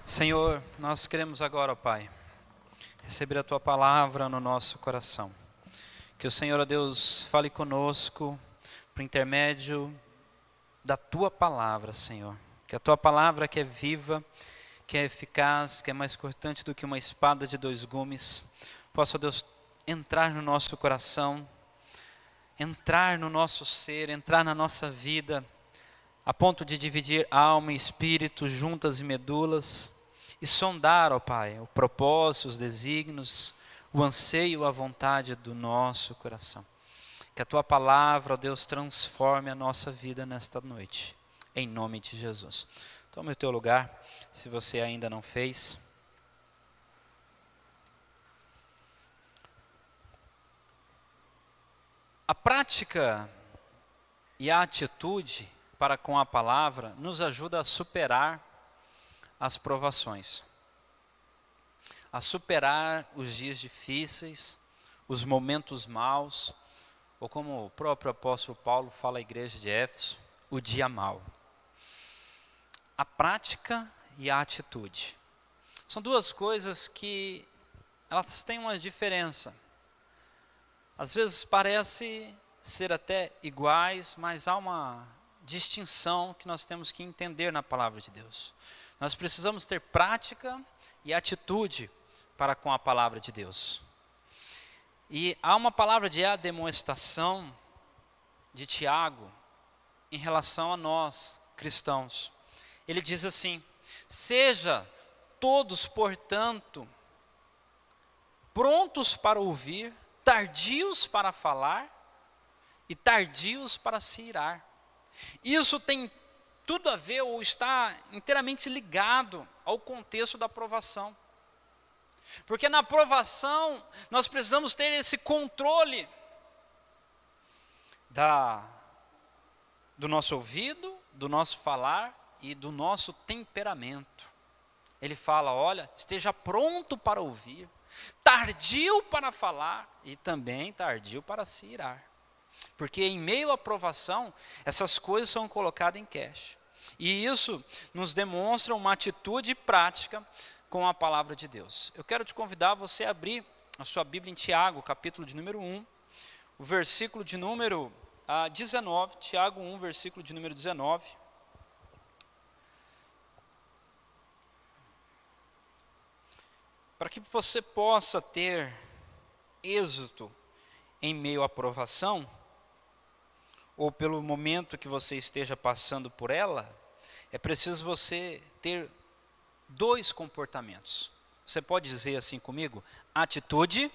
Senhor, nós queremos agora, ó Pai, receber a Tua palavra no nosso coração. Que o Senhor, ó Deus, fale conosco por intermédio da Tua palavra, Senhor. Que a Tua palavra que é viva, que é eficaz, que é mais cortante do que uma espada de dois gumes, possa, ó Deus, entrar no nosso coração, entrar no nosso ser, entrar na nossa vida, a ponto de dividir alma e espírito, juntas e medulas, e sondar, ó Pai, o propósito, os desígnios, o anseio, a vontade do nosso coração. Que a Tua palavra, ó Deus, transforme a nossa vida nesta noite, em nome de Jesus. Tome o teu lugar, se você ainda não fez. A prática e a atitude para com a palavra nos ajuda a superar as provações, a superar os dias difíceis, os momentos maus, ou como o próprio apóstolo Paulo fala à igreja de Éfeso, o dia mau. A prática e a atitude são duas coisas que elas têm uma diferença. Às vezes parece ser até iguais, mas há uma distinção que nós temos que entender na palavra de Deus. Nós precisamos ter prática e atitude para com a palavra de Deus. E há uma palavra de ademoestação de Tiago em relação a nós, cristãos. Ele diz assim: seja todos, portanto, prontos para ouvir, tardios para falar e tardios para se irar. Isso tem tudo a ver ou está inteiramente ligado ao contexto da aprovação. Porque na aprovação nós precisamos ter esse controle do nosso ouvido, do nosso falar e do nosso temperamento. Ele fala, olha, esteja pronto para ouvir, tardio para falar e também tardio para se irar. Porque em meio à aprovação, essas coisas são colocadas em cash. E isso nos demonstra uma atitude prática com a palavra de Deus. Eu quero te convidar a você a abrir a sua Bíblia em Tiago, capítulo de número 1, o versículo de número 19, Tiago 1, versículo de número 19. Para que você possa ter êxito em meio à aprovação, ou pelo momento que você esteja passando por ela, é preciso você ter dois comportamentos. Você pode dizer assim comigo? Atitude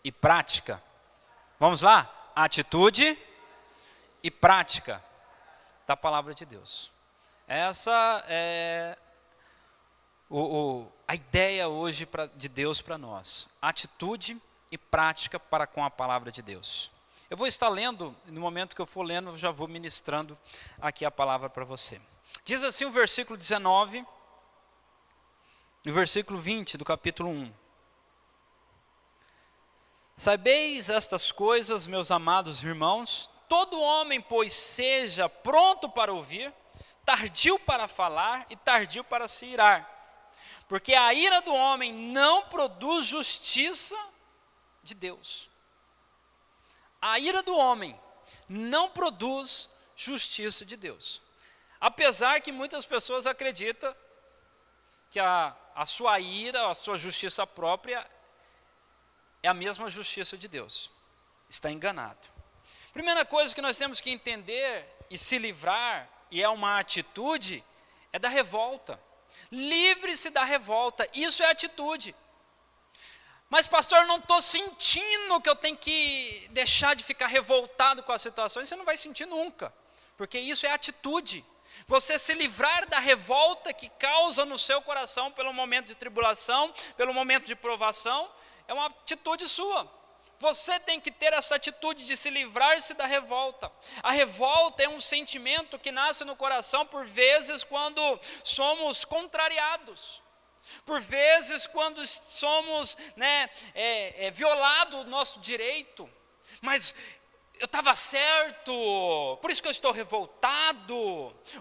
e prática. Vamos lá? Atitude e prática da palavra de Deus. Essa é a ideia hoje de Deus para nós. Atitude e prática para com a palavra de Deus. Eu vou estar lendo, no momento que eu for lendo, eu já vou ministrando aqui a palavra para você. Diz assim o versículo 19, no versículo 20 do capítulo 1. Sabeis estas coisas, meus amados irmãos, todo homem, pois, seja pronto para ouvir, tardio para falar e tardio para se irar. Porque a ira do homem não produz justiça de Deus. A ira do homem não produz justiça de Deus. Apesar que muitas pessoas acreditam que a sua ira, a sua justiça própria é a mesma justiça de Deus. Está enganado. Primeira coisa que nós temos que entender e se livrar, e é uma atitude, é da revolta. Livre-se da revolta, isso é atitude. Mas pastor, não estou sentindo que eu tenho que deixar de ficar revoltado com as situações. Você não vai sentir nunca, porque isso é atitude. Você se livrar da revolta que causa no seu coração pelo momento de tribulação, pelo momento de provação, é uma atitude sua. Você tem que ter essa atitude de se livrar-se da revolta. A revolta é um sentimento que nasce no coração por vezes quando somos contrariados. Por vezes quando somos violado o nosso direito. Mas eu estava certo, por isso que eu estou revoltado.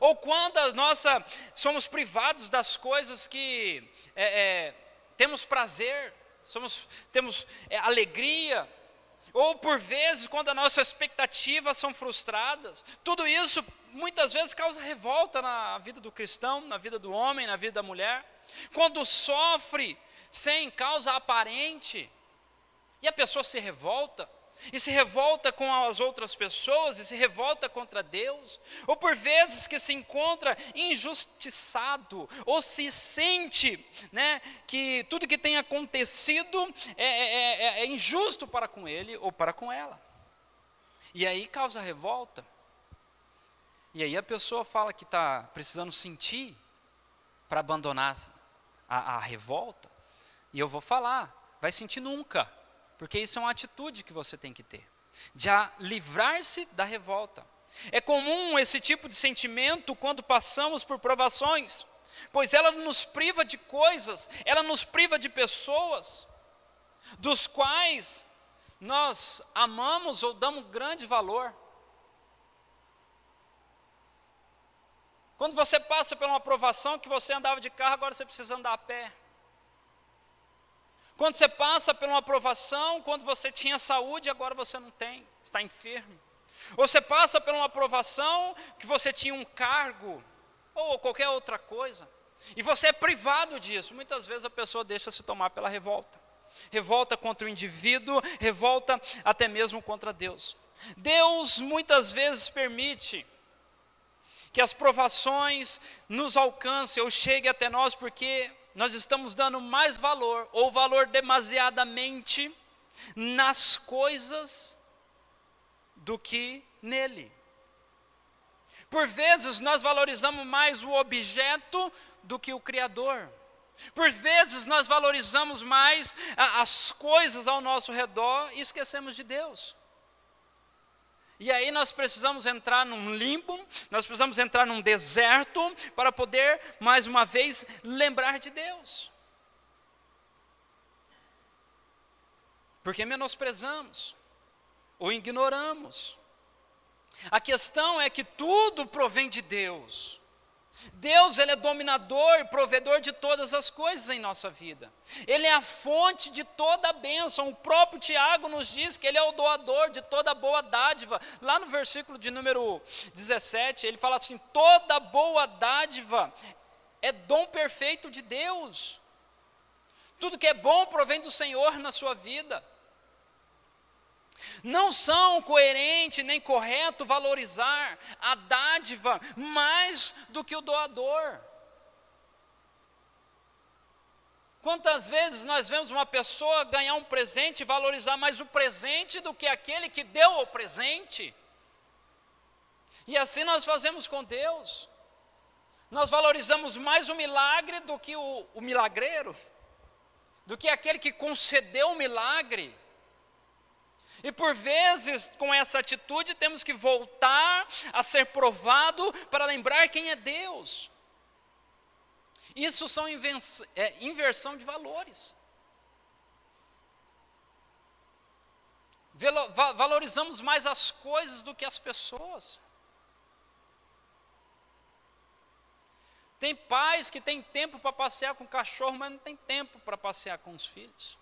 Ou quando somos privados das coisas que temos prazer, temos alegria. Ou por vezes quando as nossas expectativas são frustradas. Tudo isso muitas vezes causa revolta na vida do cristão, na vida do homem, na vida da mulher. Quando sofre sem causa aparente, e a pessoa se revolta. E se revolta com as outras pessoas, e se revolta contra Deus, ou por vezes que se encontra injustiçado, ou se sente, que tudo que tem acontecido é injusto para com ele ou para com ela. E aí causa revolta. E aí a pessoa fala que está precisando sentir para abandonar a revolta. E eu vou falar, vai sentir nunca. Porque isso é uma atitude que você tem que ter, de livrar-se da revolta. É comum esse tipo de sentimento quando passamos por provações, pois ela nos priva de coisas, ela nos priva de pessoas, dos quais nós amamos ou damos grande valor. Quando você passa por uma provação que você andava de carro, agora você precisa andar a pé. Quando você passa por uma aprovação, quando você tinha saúde, agora você não tem, está enfermo. Ou você passa por uma aprovação que você tinha um cargo, ou qualquer outra coisa, e você é privado disso. Muitas vezes a pessoa deixa se tomar pela revolta. Revolta contra o indivíduo, revolta até mesmo contra Deus. Deus muitas vezes permite que as provações nos alcancem ou cheguem até nós, porque nós estamos dando mais valor, ou valor demasiadamente, nas coisas do que nele. Por vezes nós valorizamos mais o objeto do que o Criador. Por vezes nós valorizamos mais as coisas ao nosso redor e esquecemos de Deus. E aí nós precisamos entrar num limbo, nós precisamos entrar num deserto para poder, mais uma vez, lembrar de Deus. Porque menosprezamos ou ignoramos. A questão é que tudo provém de Deus. Deus, Ele é dominador e provedor de todas as coisas em nossa vida. Ele é a fonte de toda a bênção. O próprio Tiago nos diz que Ele é o doador de toda boa dádiva. Lá no versículo de número 17, ele fala assim: toda boa dádiva é dom perfeito de Deus. Tudo que é bom provém do Senhor na sua vida. Não são coerente nem correto valorizar a dádiva mais do que o doador. Quantas vezes nós vemos uma pessoa ganhar um presente e valorizar mais o presente do que aquele que deu o presente? E assim nós fazemos com Deus. Nós valorizamos mais o milagre do que o milagreiro, do que aquele que concedeu o milagre. E por vezes, com essa atitude, temos que voltar a ser provado para lembrar quem é Deus. Isso são inversão de valores. Valorizamos mais as coisas do que as pessoas. Tem pais que têm tempo para passear com o cachorro, mas não tem tempo para passear com os filhos.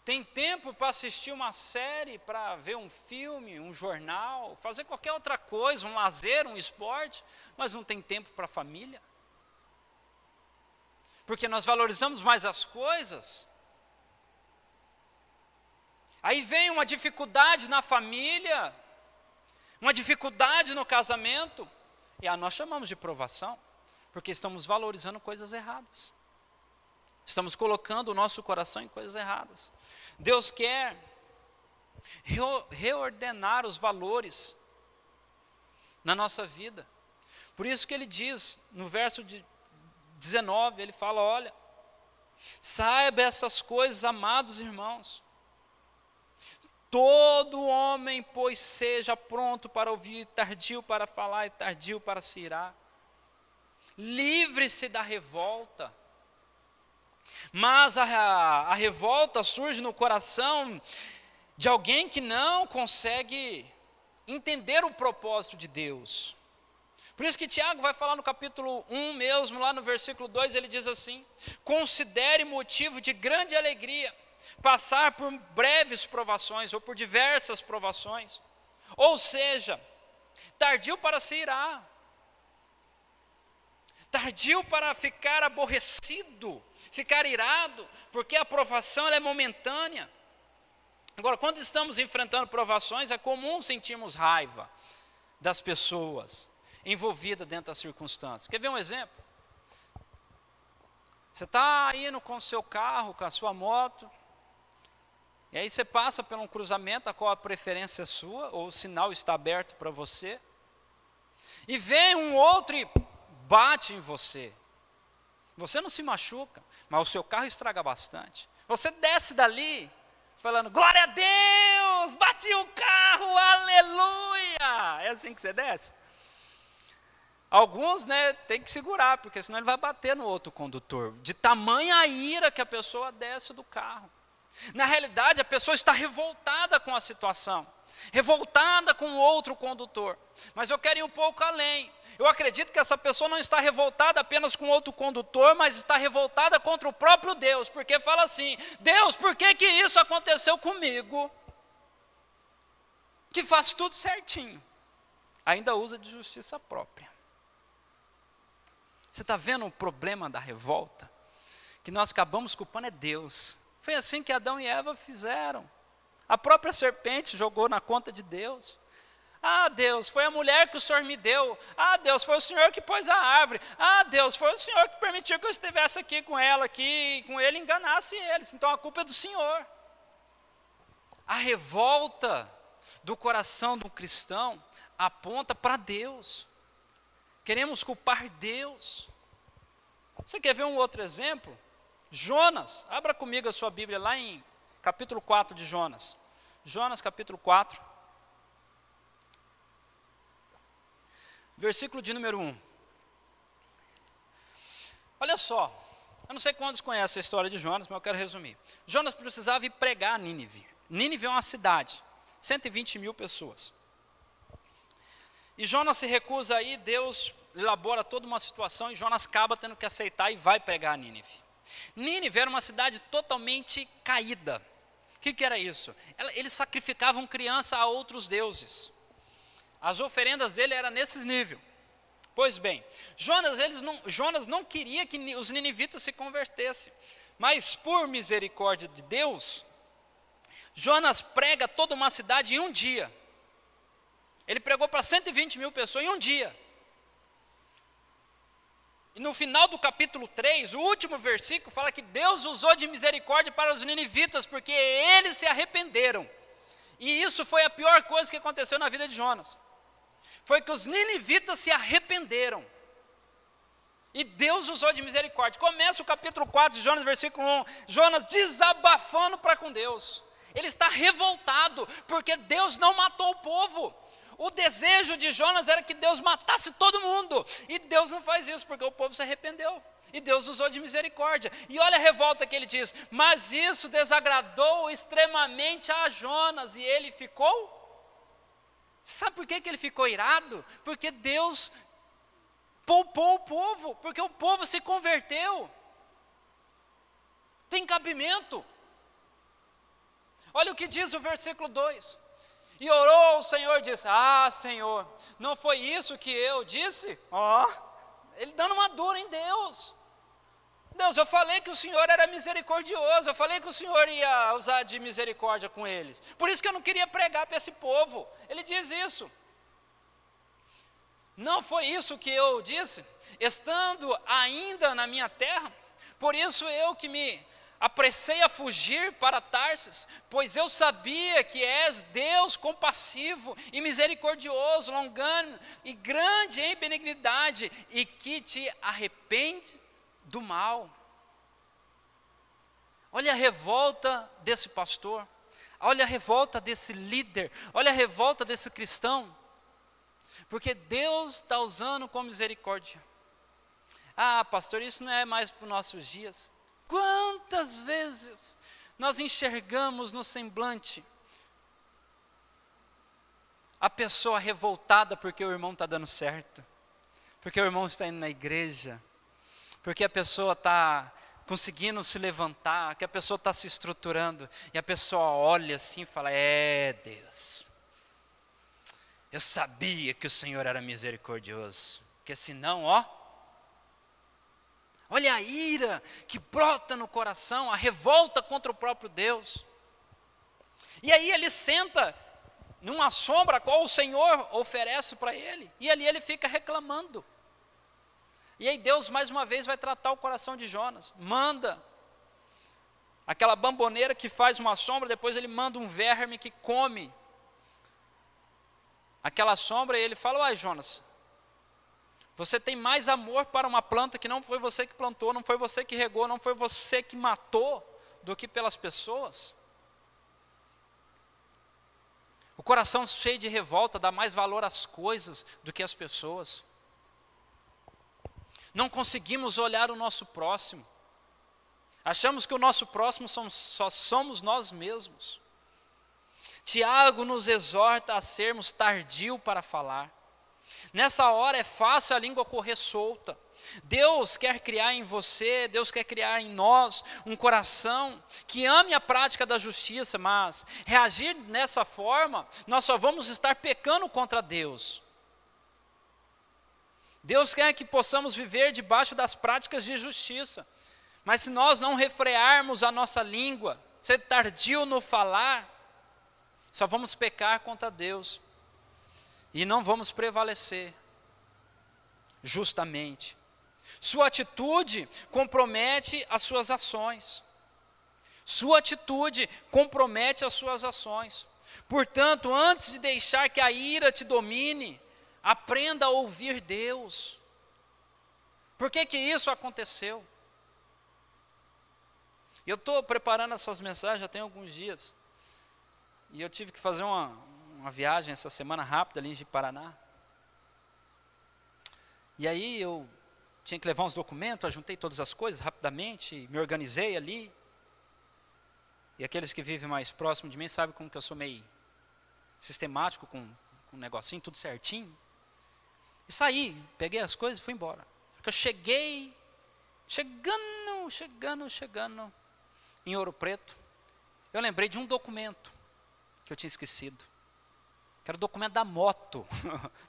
Tem tempo para assistir uma série, para ver um filme, um jornal, fazer qualquer outra coisa, um lazer, um esporte, mas não tem tempo para a família. Porque nós valorizamos mais as coisas. Aí vem uma dificuldade na família, uma dificuldade no casamento, e nós chamamos de provação, porque estamos valorizando coisas erradas. Estamos colocando o nosso coração em coisas erradas. Deus quer reordenar os valores na nossa vida. Por isso que Ele diz, no verso 19, Ele fala: olha, saiba essas coisas, amados irmãos. Todo homem, pois, seja pronto para ouvir, tardio para falar e tardio para se irar. Livre-se da revolta. Mas a revolta surge no coração de alguém que não consegue entender o propósito de Deus. Por isso que Tiago vai falar no capítulo 1 mesmo, lá no versículo 2, ele diz assim: considere motivo de grande alegria passar por breves provações, ou por diversas provações. Ou seja, tardio para se irar, tardio para ficar aborrecido, ficar irado, porque a provação ela é momentânea. Agora, quando estamos enfrentando provações, é comum sentirmos raiva das pessoas envolvidas dentro das circunstâncias. Quer ver um exemplo? Você está indo com o seu carro, com a sua moto, e aí você passa por um cruzamento a qual a preferência é sua, ou o sinal está aberto para você, e vem um outro e bate em você. Você não se machuca, mas o seu carro estraga bastante. Você desce dali falando, glória a Deus, bati o carro, aleluia. É assim que você desce? Alguns, tem que segurar, porque senão ele vai bater no outro condutor. De tamanha ira que a pessoa desce do carro. Na realidade, a pessoa está revoltada com a situação, revoltada com o outro condutor. Mas eu quero ir um pouco além. Eu acredito que essa pessoa não está revoltada apenas com outro condutor, mas está revoltada contra o próprio Deus, porque fala assim, Deus, por que isso aconteceu comigo? Que faz tudo certinho, ainda usa de justiça própria. Você está vendo o problema da revolta? Que nós acabamos culpando é Deus. Foi assim que Adão e Eva fizeram. A própria serpente jogou na conta de Deus. Ah, Deus, foi a mulher que o Senhor me deu. Ah, Deus, foi o Senhor que pôs a árvore. Ah, Deus, foi o Senhor que permitiu que eu estivesse aqui com ela, que com ele enganasse eles. Então a culpa é do Senhor. A revolta do coração do cristão aponta para Deus. Queremos culpar Deus. Você quer ver um outro exemplo? Jonas, abra comigo a sua Bíblia lá em capítulo 4 de Jonas. Jonas capítulo 4. Versículo de número 1. Olha só, eu não sei quantos conhecem a história de Jonas, mas eu quero resumir. Jonas precisava ir pregar a Nínive. Nínive é uma cidade, 120 mil pessoas. E Jonas se recusa aí, Deus elabora toda uma situação e Jonas acaba tendo que aceitar e vai pregar a Nínive. Nínive era uma cidade totalmente caída. O que era isso? Eles sacrificavam criança a outros deuses. As oferendas dele eram nesse nível. Pois bem, Jonas não queria que os ninivitas se convertessem. Mas por misericórdia de Deus, Jonas prega toda uma cidade em um dia. Ele pregou para 120 mil pessoas em um dia. E no final do capítulo 3, o último versículo, fala que Deus usou de misericórdia para os ninivitas, porque eles se arrependeram. E isso foi a pior coisa que aconteceu na vida de Jonas. Foi que os ninivitas se arrependeram. E Deus usou de misericórdia. Começa o capítulo 4 de Jonas, versículo 1. Jonas desabafando para com Deus. Ele está revoltado, porque Deus não matou o povo. O desejo de Jonas era que Deus matasse todo mundo. E Deus não faz isso, porque o povo se arrependeu. E Deus usou de misericórdia. E olha a revolta que ele diz. Mas isso desagradou extremamente a Jonas. E ele ficou... Sabe por que ele ficou irado? Porque Deus poupou o povo. Porque o povo se converteu. Tem cabimento. Olha o que diz o versículo 2. E orou ao Senhor e disse, Senhor, não foi isso que eu disse? Ele dando uma dura em Deus. Deus, eu falei que o Senhor era misericordioso, eu falei que o Senhor ia usar de misericórdia com eles. Por isso que eu não queria pregar para esse povo. Ele diz isso. Não foi isso que eu disse? Estando ainda na minha terra, por isso eu que me apressei a fugir para Tarsis, pois eu sabia que és Deus compassivo e misericordioso, longânimo e grande em benignidade, e que te arrependes do mal. Olha a revolta desse pastor, olha a revolta desse líder, olha a revolta desse cristão, porque Deus está usando com misericórdia. Pastor, isso não é mais para os nossos dias. Quantas vezes nós enxergamos no semblante a pessoa revoltada porque o irmão está dando certo, porque o irmão está indo na igreja, porque a pessoa está conseguindo se levantar, que a pessoa está se estruturando, e a pessoa olha assim e fala, Deus, eu sabia que o Senhor era misericordioso, porque senão, olha a ira que brota no coração, a revolta contra o próprio Deus. E aí ele senta numa sombra a qual o Senhor oferece para ele, e ali ele fica reclamando. E aí Deus mais uma vez vai tratar o coração de Jonas, manda aquela bamboneira que faz uma sombra, depois ele manda um verme que come aquela sombra, e ele fala, uai Jonas, você tem mais amor para uma planta que não foi você que plantou, não foi você que regou, não foi você que matou, do que pelas pessoas? O coração cheio de revolta dá mais valor às coisas do que às pessoas. Não conseguimos olhar o nosso próximo. Achamos que o nosso próximo só somos nós mesmos. Tiago nos exorta a sermos tardios para falar. Nessa hora é fácil a língua correr solta. Deus quer criar em você, Deus quer criar em nós um coração que ame a prática da justiça, mas reagir dessa forma, nós só vamos estar pecando contra Deus. Deus quer que possamos viver debaixo das práticas de justiça, mas se nós não refrearmos a nossa língua, ser tardio no falar, só vamos pecar contra Deus e não vamos prevalecer justamente. Sua atitude compromete as suas ações. Sua atitude compromete as suas ações. Portanto, antes de deixar que a ira te domine, aprenda a ouvir Deus. Por que isso aconteceu? Eu estou preparando essas mensagens já tem alguns dias. E eu tive que fazer uma viagem essa semana rápida ali em Paraná. E aí eu tinha que levar uns documentos, ajuntei todas as coisas rapidamente, me organizei ali. E aqueles que vivem mais próximo de mim sabem como que eu sou meio sistemático com um negocinho, tudo certinho. E saí, peguei as coisas e fui embora. Porque eu chegando em Ouro Preto, eu lembrei de um documento que eu tinha esquecido. Que era o documento da moto.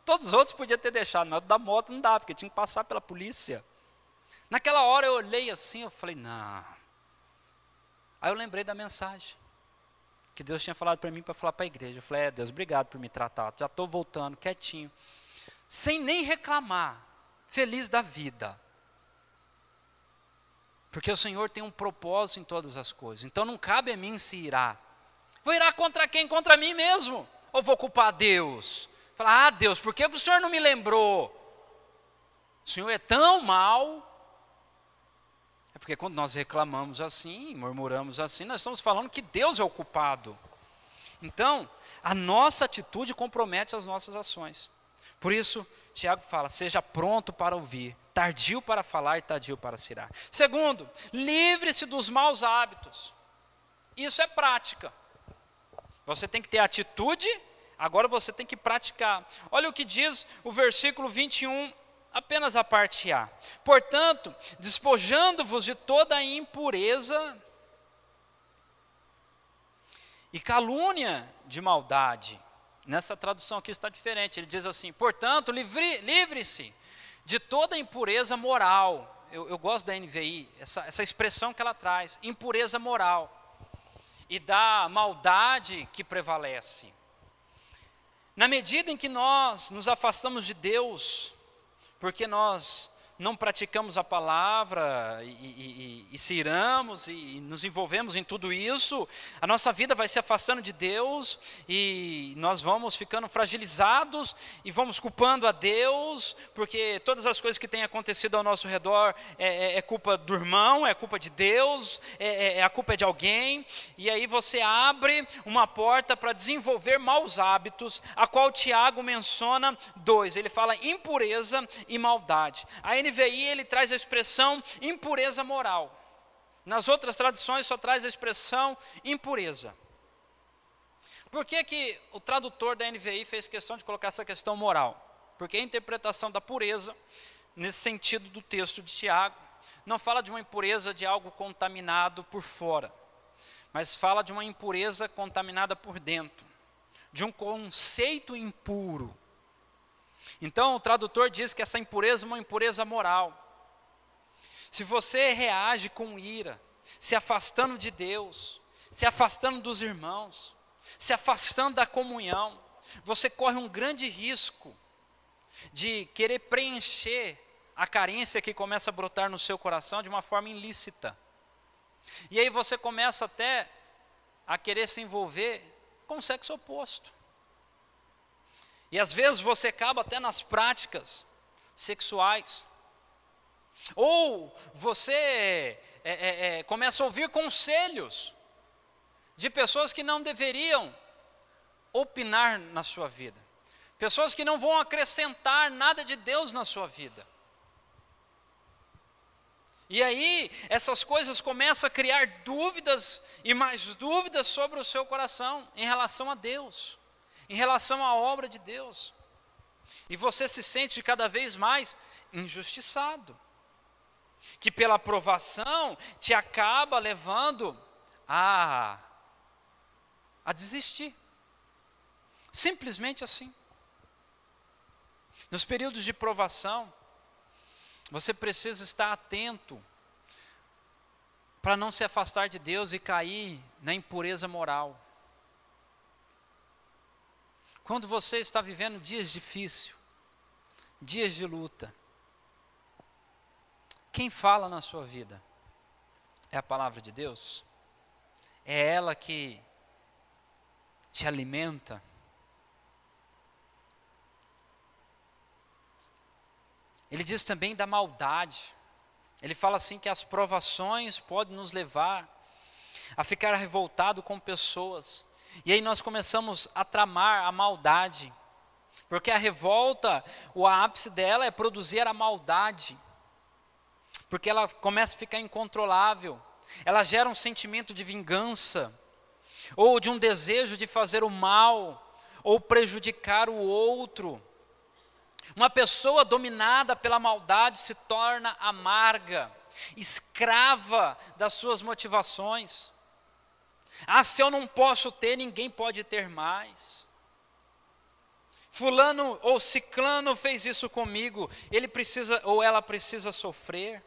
Todos os outros podiam ter deixado, mas o da moto não dá, porque tinha que passar pela polícia. Naquela hora eu olhei assim, eu falei, não. Aí eu lembrei da mensagem que Deus tinha falado para mim, para falar para a igreja. Eu falei, Deus, obrigado por me tratar, já estou voltando, quietinho. Sem nem reclamar, feliz da vida. Porque o Senhor tem um propósito em todas as coisas. Então não cabe a mim se irar. Vou irar contra quem? Contra mim mesmo. Ou vou culpar Deus? Falar, Deus, por que o Senhor não me lembrou? O Senhor é tão mau. É porque quando nós reclamamos assim, murmuramos assim, nós estamos falando que Deus é o culpado. Então, a nossa atitude compromete as nossas ações. Por isso, Tiago fala, seja pronto para ouvir, tardio para falar e tardio para se irar. Segundo, livre-se dos maus hábitos. Isso é prática. Você tem que ter atitude, agora você tem que praticar. Olha o que diz o versículo 21, apenas a parte A. Portanto, despojando-vos de toda a impureza e calúnia de maldade. Nessa tradução aqui está diferente, ele diz assim, portanto, livre-se de toda a impureza moral. Eu gosto da NVI, essa expressão que ela traz, impureza moral. E da maldade que prevalece. Na medida em que nós nos afastamos de Deus, porque nós não praticamos a palavra e se iramos e nos envolvemos em tudo isso, a nossa vida vai se afastando de Deus e nós vamos ficando fragilizados e vamos culpando a Deus, porque todas as coisas que têm acontecido ao nosso redor é culpa do irmão, é culpa de Deus, a culpa é de alguém, e aí você abre uma porta para desenvolver maus hábitos, a qual Tiago menciona 2, ele fala impureza e maldade. A NVI ele traz a expressão impureza moral. Nas outras traduções só traz a expressão impureza. Por que o tradutor da NVI fez questão de colocar essa questão moral? Porque a interpretação da pureza, nesse sentido do texto de Tiago, não fala de uma impureza de algo contaminado por fora, mas fala de uma impureza contaminada por dentro, de um conceito impuro. Então o tradutor diz que essa impureza é uma impureza moral. Se você reage com ira, se afastando de Deus, se afastando dos irmãos, se afastando da comunhão, você corre um grande risco de querer preencher a carência que começa a brotar no seu coração de uma forma ilícita. E aí você começa até a querer se envolver com o sexo oposto. E às vezes você acaba até nas práticas sexuais. Ou você começa a ouvir conselhos de pessoas que não deveriam opinar na sua vida. Pessoas que não vão acrescentar nada de Deus na sua vida. E aí, essas coisas começam a criar dúvidas e mais dúvidas sobre o seu coração em relação a Deus, em relação à obra de Deus. E você se sente cada vez mais injustiçado, que pela aprovação te acaba levando a desistir. Simplesmente assim. Nos períodos de provação, você precisa estar atento para não se afastar de Deus e cair na impureza moral. Quando você está vivendo dias difíceis, dias de luta, quem fala na sua vida? É a palavra de Deus? É ela que te alimenta? Ele diz também da maldade. Ele fala assim que as provações podem nos levar a ficar revoltado com pessoas. E aí nós começamos a tramar a maldade. Porque a revolta, o ápice dela é produzir a maldade. Porque ela começa a ficar incontrolável. Ela gera um sentimento de vingança. Ou de um desejo de fazer o mal. Ou prejudicar o outro. Uma pessoa dominada pela maldade se torna amarga, escrava das suas motivações. Ah, se eu não posso ter, ninguém pode ter mais. Fulano ou ciclano fez isso comigo, ele precisa ou ela precisa sofrer.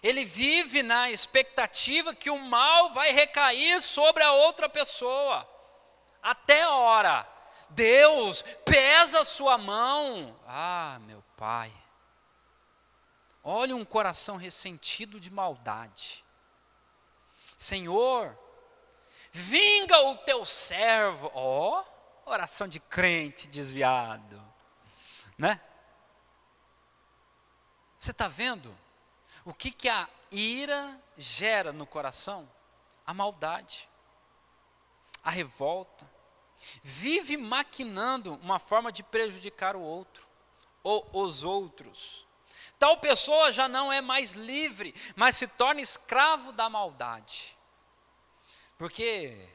Ele vive na expectativa que o mal vai recair sobre a outra pessoa, até a hora. Deus, pesa a sua mão. Ah, meu Pai. Olha um coração ressentido de maldade. Senhor, vinga o teu servo. Ó, oração de crente desviado. Né? Você está vendo? O que a ira gera no coração? A maldade. A revolta. Vive maquinando uma forma de prejudicar o outro, ou os outros. Tal pessoa já não é mais livre, mas se torna escravo da maldade. Porque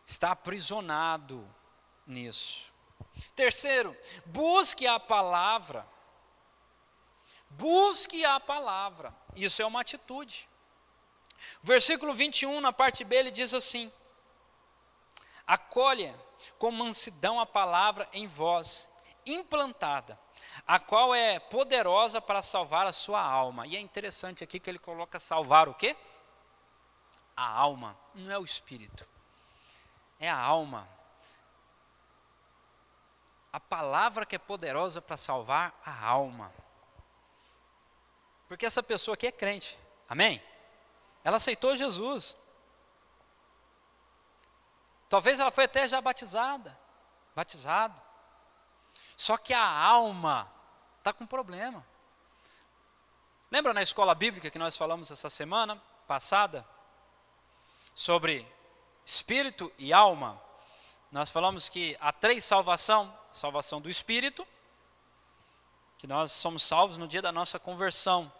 está aprisionado nisso. Terceiro, busque a palavra. Busque a palavra. Isso é uma atitude. Versículo 21, na parte B, ele diz assim: acolha com mansidão a palavra em vós, implantada, a qual é poderosa para salvar a sua alma. E é interessante aqui que ele coloca salvar o quê? A alma, não é o espírito, é a alma. A palavra que é poderosa para salvar a alma. Porque essa pessoa aqui é crente, amém? Ela aceitou Jesus. Talvez ela foi até já batizado. Só que a alma está com problema. Lembra na escola bíblica que nós falamos essa semana passada? Sobre espírito e alma. Nós falamos que há três salvações. Salvação do espírito, que nós somos salvos no dia da nossa conversão.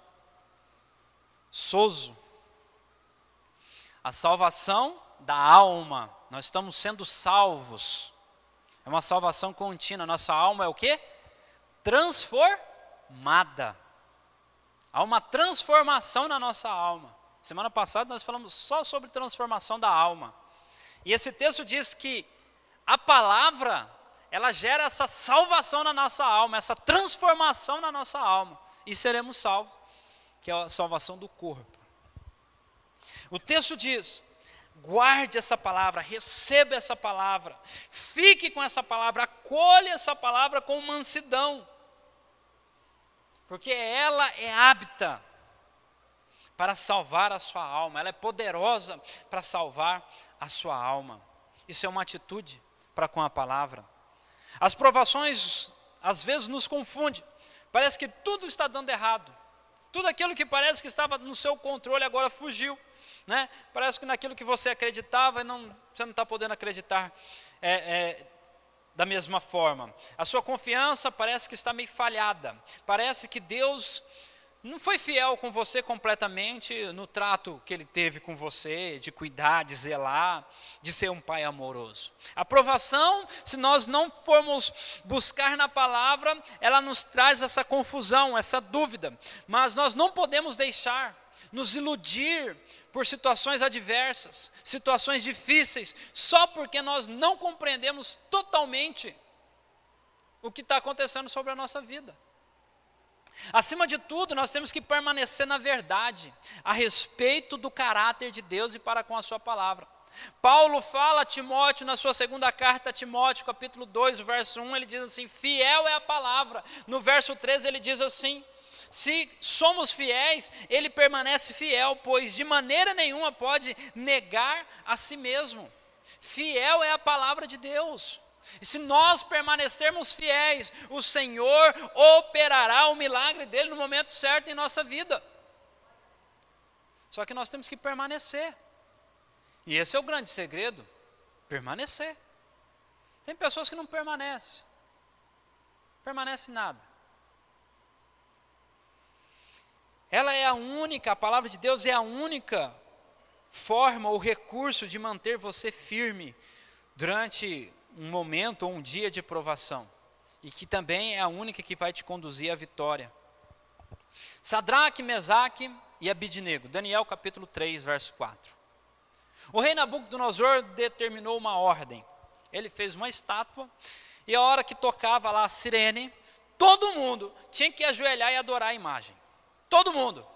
Sozo. A salvação da alma. Nós estamos sendo salvos. É uma salvação contínua. Nossa alma é o quê? Transformada. Há uma transformação na nossa alma. Semana passada nós falamos só sobre transformação da alma. E esse texto diz que a palavra, ela gera essa salvação na nossa alma, essa transformação na nossa alma. E seremos salvos, que é a salvação do corpo. O texto diz: guarde essa palavra, receba essa palavra, fique com essa palavra, acolha essa palavra com mansidão. Porque ela é apta para salvar a sua alma, ela é poderosa para salvar a sua alma. Isso é uma atitude para com a palavra. As provações às vezes nos confundem, parece que tudo está dando errado, tudo aquilo que parece que estava no seu controle agora fugiu, né? Parece que naquilo que você acreditava, você não está podendo acreditar da mesma forma. A sua confiança parece que está meio falhada, parece que Deus não foi fiel com você completamente no trato que Ele teve com você, de cuidar, de zelar, de ser um pai amoroso. A provação, se nós não formos buscar na palavra, ela nos traz essa confusão, essa dúvida. Mas nós não podemos deixar nos iludir por situações adversas, situações difíceis, só porque nós não compreendemos totalmente o que está acontecendo sobre a nossa vida. Acima de tudo, nós temos que permanecer na verdade, a respeito do caráter de Deus e para com a sua palavra. Paulo fala a Timóteo, na sua segunda carta a Timóteo, capítulo 2, verso 1, ele diz assim: fiel é a palavra. No verso 13 ele diz assim: se somos fiéis, ele permanece fiel, pois de maneira nenhuma pode negar a si mesmo. Fiel é a palavra de Deus. E se nós permanecermos fiéis, o Senhor operará o milagre dele no momento certo em nossa vida. Só que nós temos que permanecer. E esse é o grande segredo, permanecer. Tem pessoas que não permanecem. Permanece nada. Ela é a única, a palavra de Deus é a única forma ou recurso de manter você firme durante um momento ou um dia de provação, e que também é a única que vai te conduzir à vitória. Sadraque, Mesaque e Abidnego, Daniel capítulo 3, verso 4. O rei Nabucodonosor determinou uma ordem. Ele fez uma estátua, e a hora que tocava lá a sirene, todo mundo tinha que ajoelhar e adorar a imagem. Todo mundo,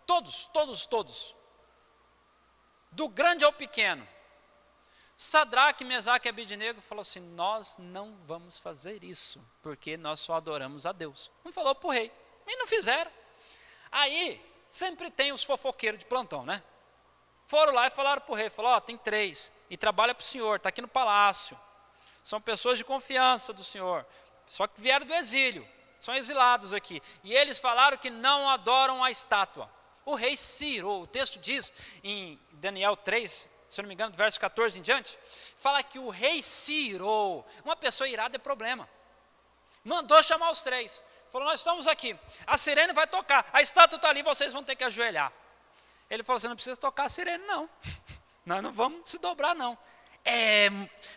todos, do grande ao pequeno. Sadraque, Mesaque e Abidnego falou assim: nós não vamos fazer isso, porque nós só adoramos a Deus. Um falou para o rei, e não fizeram. Aí, sempre tem os fofoqueiros de plantão, né? Foram lá e falaram para o rei, falou: tem 3, e trabalha para o senhor, está aqui no palácio. São pessoas de confiança do senhor, só que vieram do exílio, são exilados aqui. E eles falaram que não adoram a estátua. O rei se irou. O texto diz em Daniel 3, se eu não me engano, do verso 14 em diante, fala que o rei se irou. Uma pessoa irada é problema. Mandou chamar os 3. Falou: nós estamos aqui, a sirene vai tocar, a estátua está ali, vocês vão ter que ajoelhar. Ele falou assim: não precisa tocar a sirene não, nós não vamos se dobrar não. É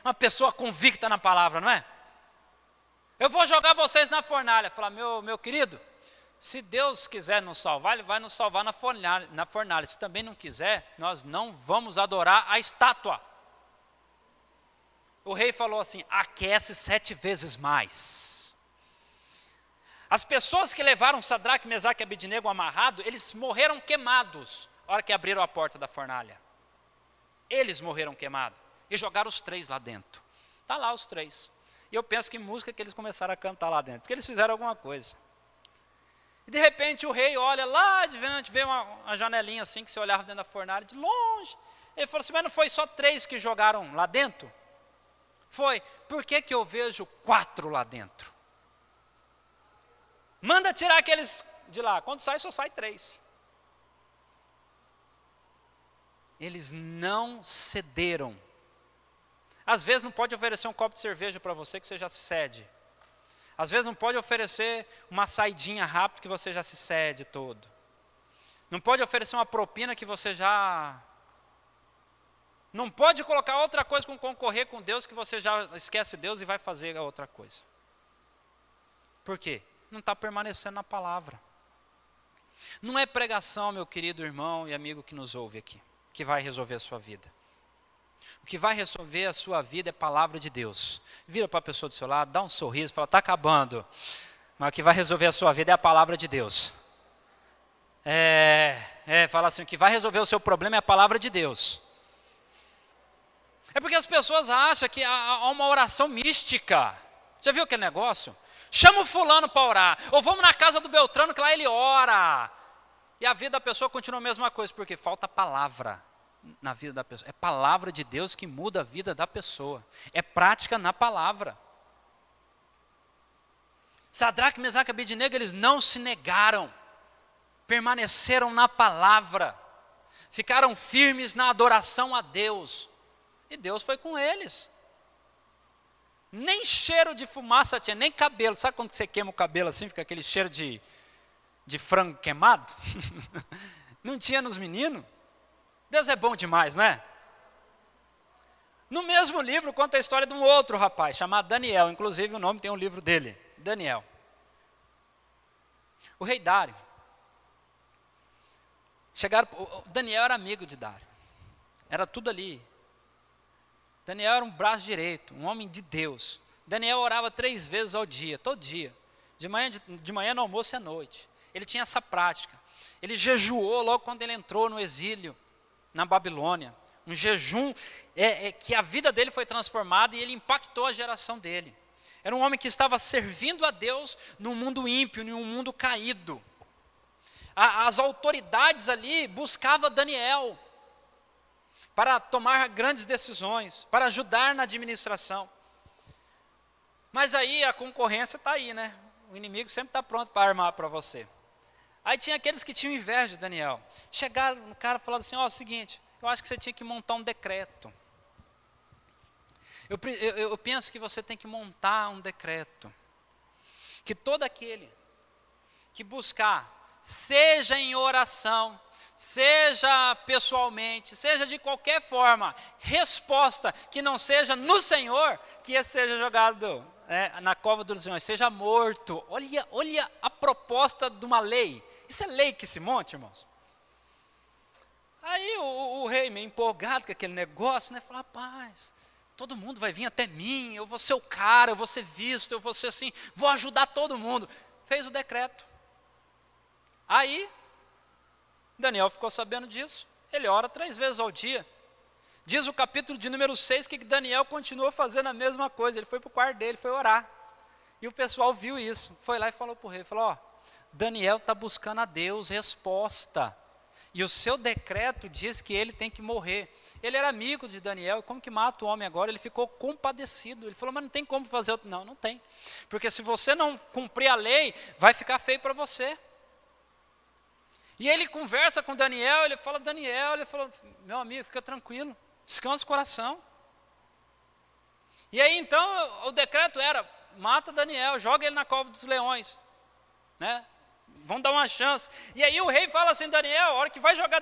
uma pessoa convicta na palavra, não é? Eu vou jogar vocês na fornalha. Falar: meu querido, se Deus quiser nos salvar, Ele vai nos salvar na fornalha. Se também não quiser, nós não vamos adorar a estátua. O rei falou assim: aquece 7 vezes mais. As pessoas que levaram Sadraque, Mesaque e Abidnego amarrado, eles morreram queimados na hora que abriram a porta da fornalha. Eles morreram queimados. E jogaram os 3 lá dentro. Está lá os 3. E eu penso que música que eles começaram a cantar lá dentro, porque eles fizeram alguma coisa. E de repente o rei olha lá adiante, vê uma janelinha assim, que você olhava dentro da fornalha, de longe. Ele falou assim: mas não foi só 3 que jogaram lá dentro? Foi. Por que eu vejo 4 lá dentro? Manda tirar aqueles de lá. Quando sai, só sai 3. Eles não cederam. Às vezes não pode oferecer um copo de cerveja para você que você já se cede. Às vezes não pode oferecer uma saidinha rápida que você já se cede todo. Não pode oferecer uma propina que você já... Não pode colocar outra coisa com concorrer com Deus que você já esquece Deus e vai fazer a outra coisa. Por quê? Não está permanecendo na palavra. Não é pregação, meu querido irmão e amigo que nos ouve aqui, que vai resolver a sua vida. O que vai resolver a sua vida é a palavra de Deus. Vira para a pessoa do seu lado, dá um sorriso, fala, está acabando. Mas o que vai resolver a sua vida é a palavra de Deus. Fala assim, o que vai resolver o seu problema é a palavra de Deus. É porque as pessoas acham que há uma oração mística. Já viu aquele negócio? Chama o fulano para orar. Ou vamos na casa do Beltrano que lá ele ora. E a vida da pessoa continua a mesma coisa, porque falta palavra na vida da pessoa. É palavra de Deus que muda a vida da pessoa. É prática na palavra. Sadraque, Mesaque e Abednego, eles não se negaram. Permaneceram na palavra. Ficaram firmes na adoração a Deus. E Deus foi com eles. Nem cheiro de fumaça tinha, nem cabelo. Sabe quando você queima o cabelo assim, fica aquele cheiro de frango queimado? Não tinha nos meninos. Deus é bom demais, não é? No mesmo livro conta a história de um outro rapaz, chamado Daniel. Inclusive o nome tem um livro dele, Daniel. O rei Dário. Daniel era amigo de Dário. Era tudo ali. Daniel era um braço direito, um homem de Deus. Daniel orava 3 vezes ao dia, todo dia. De manhã no almoço e à noite. Ele tinha essa prática. Ele jejuou logo quando ele entrou no exílio, na Babilônia. Um jejum que a vida dele foi transformada e ele impactou a geração dele. Era um homem que estava servindo a Deus num mundo ímpio, num mundo caído. As autoridades ali buscavam Daniel para tomar grandes decisões, para ajudar na administração. Mas aí a concorrência está aí, né? O inimigo sempre está pronto para armar para você. Aí tinha aqueles que tinham inveja de Daniel. Chegaram no cara e falaram assim, ó, é o seguinte, eu acho que você tinha que montar um decreto. Eu penso que você tem que montar um decreto. Que todo aquele que buscar, seja em oração, seja pessoalmente, seja de qualquer forma, resposta que não seja no Senhor, que esse seja jogado na cova dos leões, seja morto. Olha a proposta de uma lei. Isso é lei que se monte, irmãos. Aí o rei, meio empolgado com aquele negócio, né, falou, rapaz, todo mundo vai vir até mim, eu vou ser o cara, eu vou ser visto, eu vou ser assim, vou ajudar todo mundo. Fez o decreto. Aí, Daniel ficou sabendo disso, ele ora 3 vezes ao dia. Diz o capítulo de número 6 que Daniel continuou fazendo a mesma coisa, ele foi para o quarto dele, foi orar. E o pessoal viu isso, foi lá e falou para o rei, falou, ó, Daniel está buscando a Deus resposta. E o seu decreto diz que ele tem que morrer. Ele era amigo de Daniel, como que mata o homem agora? Ele ficou compadecido, ele falou, mas não tem como fazer outro. Não tem, porque se você não cumprir a lei, vai ficar feio para você. E ele conversa com Daniel, ele fala, meu amigo, fica tranquilo, descansa o coração. E aí então, o decreto era, mata Daniel, joga ele na cova dos leões, né? Vão dar uma chance. E aí o rei fala assim, Daniel, a hora que vai jogar,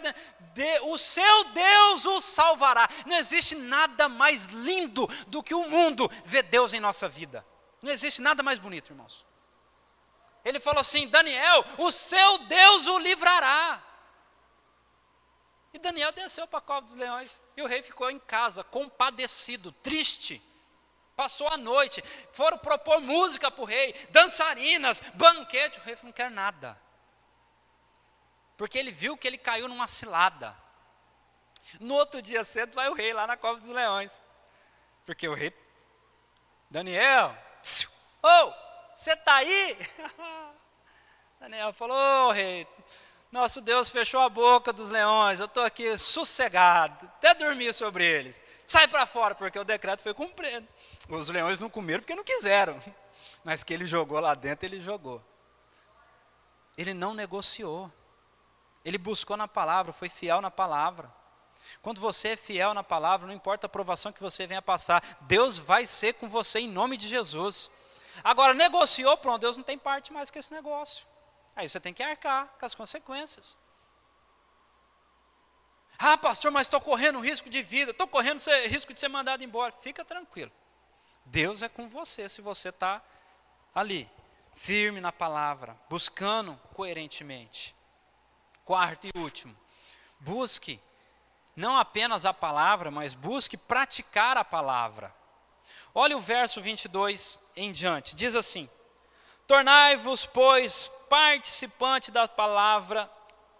o seu Deus o salvará. Não existe nada mais lindo do que o mundo ver Deus em nossa vida. Não existe nada mais bonito, irmãos. Ele falou assim, Daniel, o seu Deus o livrará. E Daniel desceu para a cova dos leões. E o rei ficou em casa, compadecido, triste. Passou a noite, foram propor música para o rei, dançarinas, banquete. O rei falou, não quer nada. Porque ele viu que ele caiu numa cilada. No outro dia cedo vai o rei lá na cova dos leões. Porque o rei, Daniel, você está aí? Daniel falou, rei, nosso Deus fechou a boca dos leões, eu estou aqui sossegado, até dormir sobre eles. Sai para fora, porque o decreto foi cumprido. Os leões não comeram porque não quiseram, mas que ele jogou lá dentro, ele jogou. Ele não negociou, ele buscou na palavra, foi fiel na palavra. Quando você é fiel na palavra, não importa a provação que você venha passar, Deus vai ser com você em nome de Jesus. Agora, negociou, pronto, Deus não tem parte mais com esse negócio. Aí você tem que arcar com as consequências. Ah, pastor, mas estou correndo risco de vida, estou correndo risco de ser mandado embora. Fica tranquilo. Deus é com você se você está ali, firme na palavra, buscando coerentemente. Quarto e último, busque não apenas a palavra, mas busque praticar a palavra. Olha o verso 22 em diante, diz assim: tornai-vos, pois, participante da palavra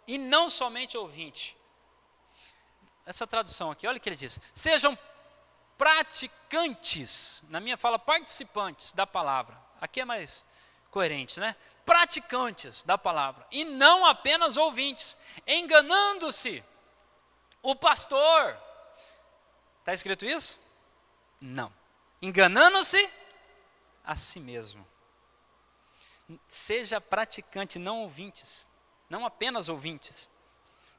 e não somente ouvinte. Essa tradução aqui, olha o que ele diz: sejam praticantes, na minha fala participantes da palavra, aqui é mais coerente, né? Praticantes da palavra, e não apenas ouvintes, enganando-se o pastor. Está escrito isso? Não. Enganando-se a si mesmo. Seja praticante, não ouvintes, não apenas ouvintes,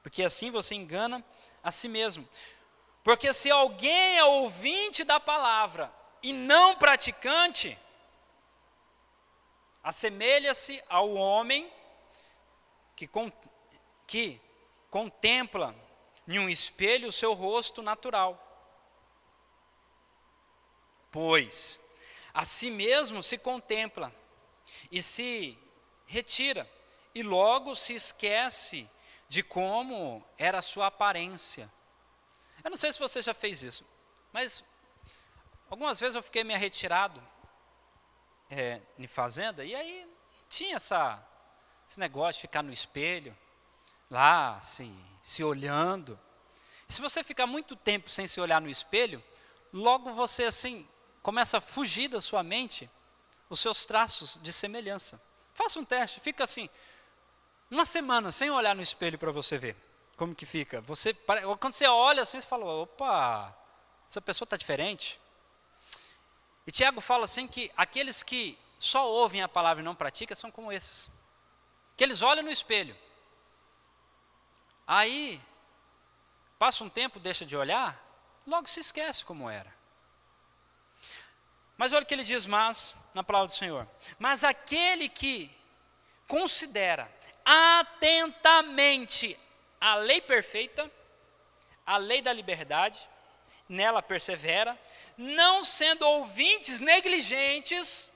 porque assim você engana a si mesmo. Porque se alguém é ouvinte da palavra e não praticante, assemelha-se ao homem que contempla em um espelho o seu rosto natural. Pois a si mesmo se contempla e se retira, e logo se esquece de como era a sua aparência. Eu não sei se você já fez isso, mas algumas vezes eu fiquei meio retirado em fazenda, e aí tinha esse negócio de ficar no espelho, lá, se olhando. E se você ficar muito tempo sem se olhar no espelho, logo você assim começa a fugir da sua mente os seus traços de semelhança. Faça um teste, fica assim, uma semana sem olhar no espelho para você ver como que fica. Quando você olha assim, você fala, opa, essa pessoa está diferente. E Tiago fala assim que aqueles que só ouvem a palavra e não praticam são como esses. Que eles olham no espelho. Aí, passa um tempo, deixa de olhar, logo se esquece como era. Mas olha o que ele diz mais na palavra do Senhor. Mas aquele que considera atentamente a lei perfeita, a lei da liberdade, nela persevera, não sendo ouvintes negligentes,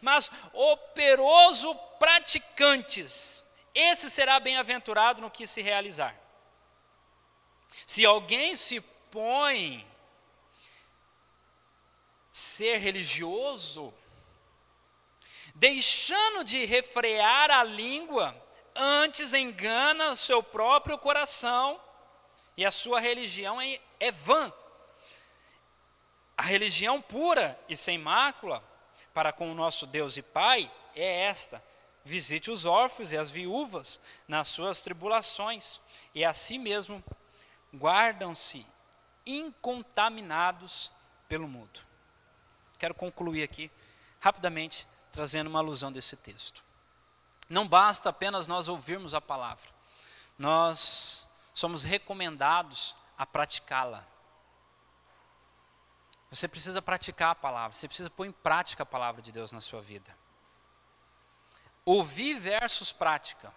mas operoso praticantes, esse será bem-aventurado no que se realizar. Se alguém se põe ser religioso, deixando de refrear a língua, antes engana seu próprio coração, e a sua religião é vã. A religião pura e sem mácula para com o nosso Deus e Pai é esta: visite os órfãos e as viúvas nas suas tribulações, e a si mesmo guardam-se incontaminados pelo mundo. Quero concluir aqui rapidamente trazendo uma alusão desse texto. Não basta apenas nós ouvirmos a palavra, nós somos recomendados a praticá-la. Você precisa praticar a palavra, você precisa pôr em prática a palavra de Deus na sua vida. Ouvir versus prática.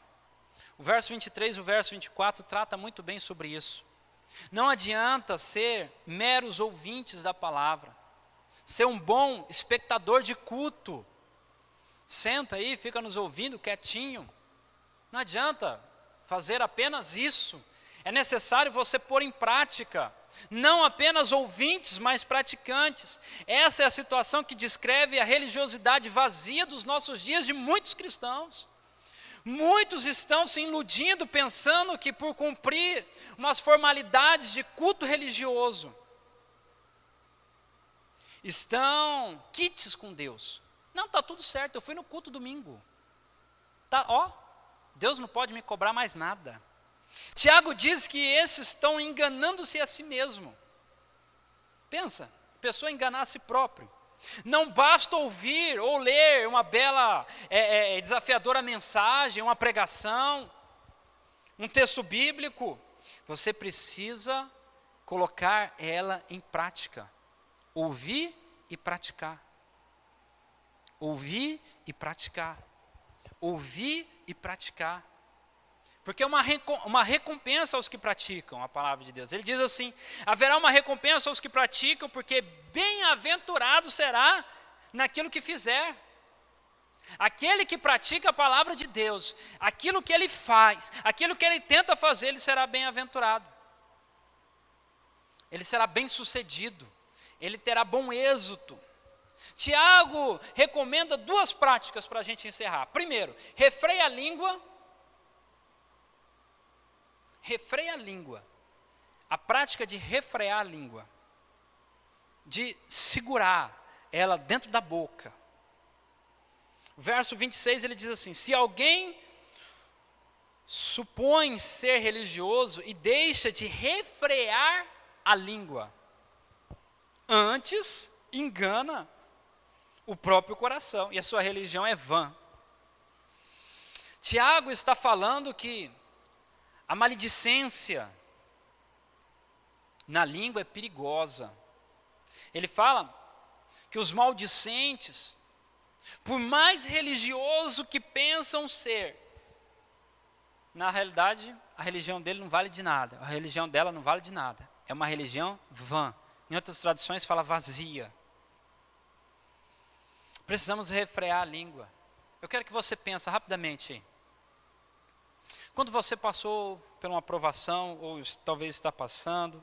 O verso 23 e o verso 24 trata muito bem sobre isso. Não adianta ser meros ouvintes da palavra, ser um bom espectador de culto. Senta aí, fica nos ouvindo quietinho. Não adianta fazer apenas isso. É necessário você pôr em prática. Não apenas ouvintes, mas praticantes. Essa é a situação que descreve a religiosidade vazia dos nossos dias de muitos cristãos. Muitos estão se iludindo, pensando que por cumprir umas formalidades de culto religioso, estão quites com Deus. Não, está tudo certo, eu fui no culto domingo. Deus não pode me cobrar mais nada. Tiago diz que esses estão enganando-se a si mesmo. Pensa, a pessoa enganar a si próprio. Não basta ouvir ou ler uma bela, desafiadora mensagem, uma pregação, um texto bíblico. Você precisa colocar ela em prática. Ouvir e praticar. Ouvir e praticar. Ouvir e praticar. Porque é uma recompensa aos que praticam a palavra de Deus. Ele diz assim: haverá uma recompensa aos que praticam, porque bem-aventurado será naquilo que fizer. Aquele que pratica a palavra de Deus, aquilo que ele faz, aquilo que ele tenta fazer, ele será bem-aventurado. Ele será bem-sucedido, ele terá bom êxito. Tiago recomenda 2 práticas para a gente encerrar. Primeiro, refreia a língua. Refreia a língua. A prática de refrear a língua, de segurar ela dentro da boca. Verso 26 ele diz assim: se alguém supõe ser religioso e deixa de refrear a língua, antes engana o próprio coração, e a sua religião é vã. Tiago está falando que a maledicência na língua é perigosa. Ele fala que os maldicentes, por mais religioso que pensam ser, na realidade, a religião dele não vale de nada. A religião dela não vale de nada. É uma religião vã. Em outras traduções fala vazia. Precisamos refrear a língua. Eu quero que você pense rapidamente. Quando você passou por uma aprovação, ou talvez está passando,